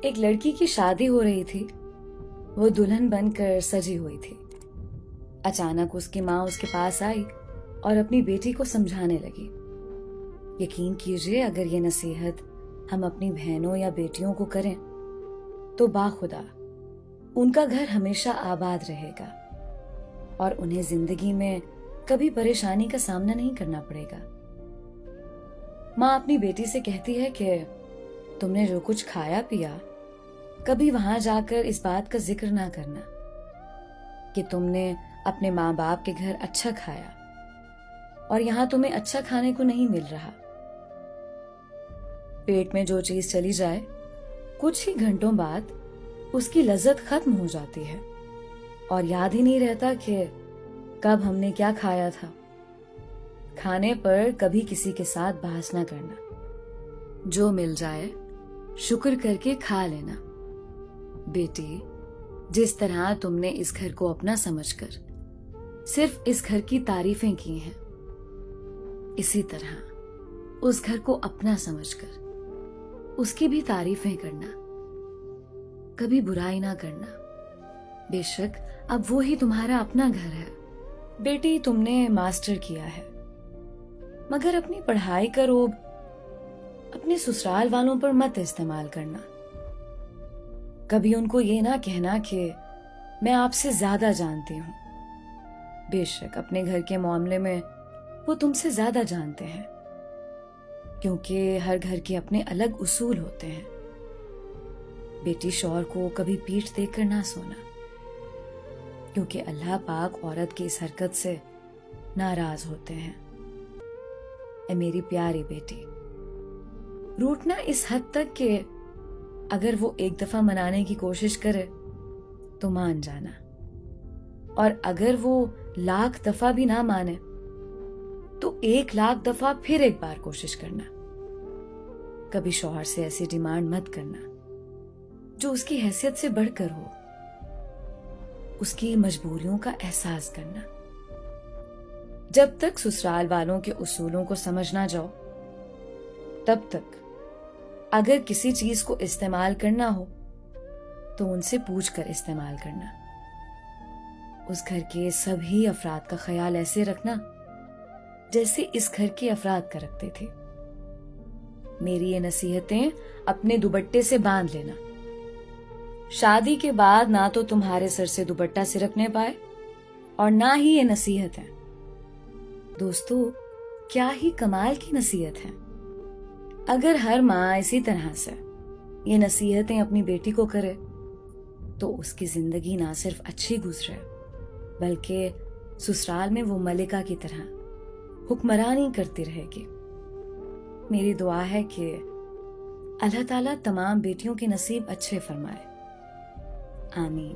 ایک لڑکی کی شادی ہو رہی تھی. وہ دلہن بن کر سجی ہوئی تھی. اچانک اس کی ماں اس کے پاس آئی اور اپنی بیٹی کو سمجھانے لگی. یقین کیجیے اگر یہ نصیحت ہم اپنی بہنوں یا بیٹیوں کو کریں تو باخدا ان کا گھر ہمیشہ آباد رہے گا اور انہیں زندگی میں کبھی پریشانی کا سامنا نہیں کرنا پڑے گا. ماں اپنی بیٹی سے کہتی ہے کہ تم نے جو کچھ کھایا پیا کبھی وہاں جا کر اس بات کا ذکر نہ کرنا کہ تم نے اپنے ماں باپ کے گھر اچھا کھایا اور یہاں تمہیں اچھا کھانے کو نہیں مل رہا. پیٹ میں جو چیز چلی جائے کچھ ہی گھنٹوں بعد اس کی لذت ختم ہو جاتی ہے اور یاد ہی نہیں رہتا کہ کب ہم نے کیا کھایا تھا. کھانے پر کبھی کسی کے ساتھ بحث نہ کرنا. جو مل جائے شکر کر کے کھا لینا. بیٹی، جس طرح تم نے اس گھر کو اپنا سمجھ کر صرف اس گھر کی تعریفیں کی ہیں، اسی طرح اس گھر کو اپنا سمجھ کر اس کی بھی تعریفیں کرنا. کبھی برائی نہ کرنا. بے شک اب وہی تمہارا اپنا گھر ہے. بیٹی، تم نے ماسٹر کیا ہے مگر اپنی پڑھائی کا روب اپنے سسرال والوں پر مت استعمال کرنا. کبھی ان کو یہ نہ کہنا کہ میں آپ سے زیادہ جانتی ہوں. بے شک اپنے گھر کے معاملے میں وہ تم سے زیادہ جانتے ہیں کیونکہ ہر گھر کے اپنے الگ اصول ہوتے ہیں. بیٹی، شوہر کو کبھی پیٹھ دیکھ کر نہ سونا کیونکہ اللہ پاک عورت کی اس حرکت سے ناراض ہوتے ہیں. اے میری پیاری بیٹی، روٹنا اس حد تک کہ اگر وہ ایک دفعہ منانے کی کوشش کرے تو مان جانا، اور اگر وہ 1,00,000 دفعہ بھی نہ مانے تو 1,00,000 دفعہ پھر ایک بار کوشش کرنا. کبھی شوہر سے ایسی ڈیمانڈ مت کرنا جو اس کی حیثیت سے بڑھ کر ہو. اس کی مجبوریوں کا احساس کرنا. جب تک سسرال والوں کے اصولوں کو سمجھ نہ جاؤ تب تک اگر کسی چیز کو استعمال کرنا ہو تو ان سے پوچھ کر استعمال کرنا. اس گھر کے سبھی افراد کا خیال ایسے رکھنا جیسے اس گھر کے افراد کا رکھتے تھے. میری یہ نصیحتیں اپنے دوپٹے سے باندھ لینا. شادی کے بعد نہ تو تمہارے سر سے دوپٹہ سرکنے پائے اور نہ ہی یہ نصیحت ہے. دوستو، کیا ہی کمال کی نصیحت ہے. اگر ہر ماں اسی طرح سے یہ نصیحتیں اپنی بیٹی کو کرے تو اس کی زندگی نہ صرف اچھی گزرے بلکہ سسرال میں وہ ملکہ کی طرح حکمرانی کرتی رہے گی. میری دعا ہے کہ اللہ تعالیٰ تمام بیٹیوں کے نصیب اچھے فرمائے. آمین.